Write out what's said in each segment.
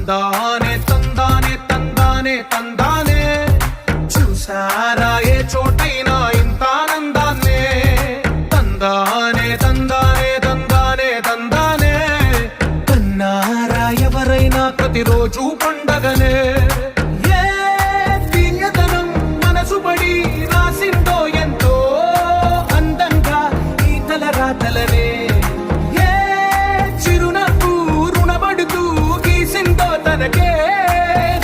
తందానే తందానే తందానే తందానే చూసారా ఏ చోటైనా ఇంత ఆనందాన్నే తందానే తందానే తందానే తందానే కన్నారా ఎవరైనా ప్రతిరోజు పండగనే ఏ తీయదనం మనసుబడి రాసిందో ఎంతో అందంగా ఈ తలరాతలనే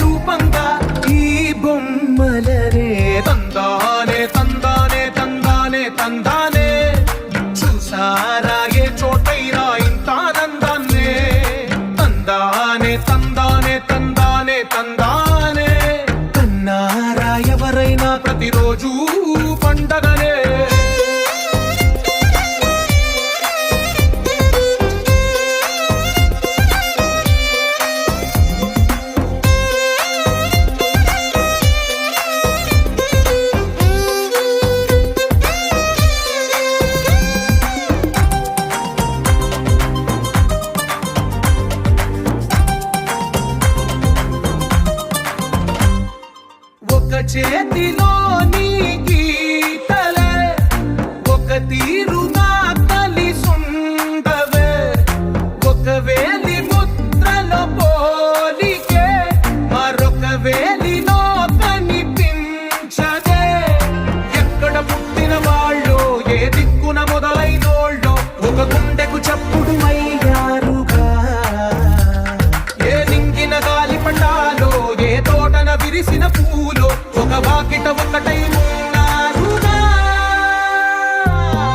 రూపంగా ఈ బొమ్మలనే తందానే తందానే తందానే తందానే చూసారా ఏ చోటైనా ఇంత ఆనందాన్నే తందానే తందానే తందానే తందానే కన్నారా ఎవరైనా ప్రతిరోజు పండగనే చేతిలో నీ గీతలే ఒక తీరుగా కలిసుండవే ఒక వేలి ముద్రలో పోలికే మరొక వేలిలో కనిపించదే ఎక్కడ పుట్టిన వాళ్ళు ఏ దిక్కున మొదలైనోళ్ళు ఒక గుండెకు చప్పుడు అయ్యారుగా ఏ నింగిన గాలి పండాలో ఏ తోటన విరిసిన పూలో ఒక వాకిట ఒకటై ఉన్నారుగా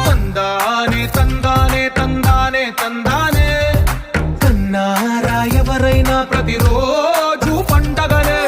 తందానే తందానే తందానే తందానే కన్నారా ఎవరైనా ప్రతిరోజు పండగనే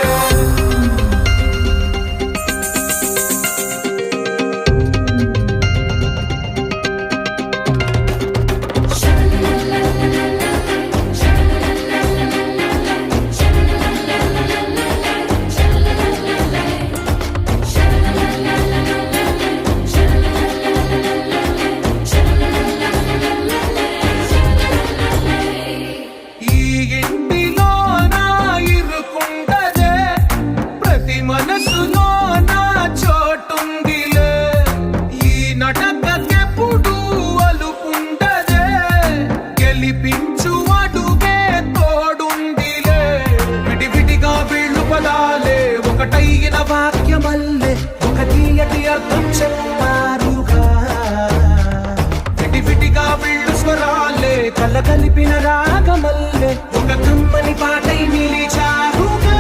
మనసులో నా చోటుందిలే ఈ నటకెప్పుడు అలుపుండదే గెలిపించు అడుగే తోడుందిలే విడివిడిగా వీళ్ళు పదాలే ఒకటైన వాక్యమల్లే ఒక తీయటి అర్థం చెప్పారుగా విడివిడిగా వీళ్ళు స్వరాలే కలగలిపిన రాగమల్లే ఒక కమ్మని పాటై నిలిచారుగా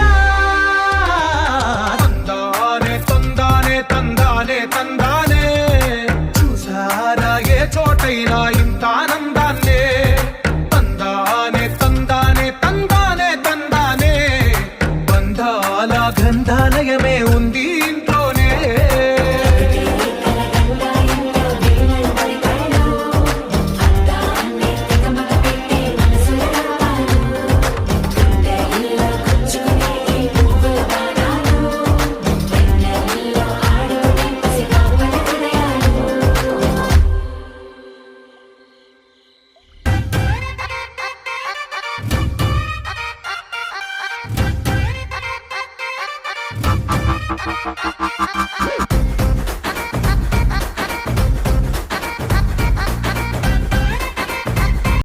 తందానే చూసారా ఏ చోటైనా ఇంత ఆనందాన్నే తందానే తందానే తందానే తందానే బంధాల గ్రంథాలయమే ఉంది ఇంట్లోనే Ha ha ha ha.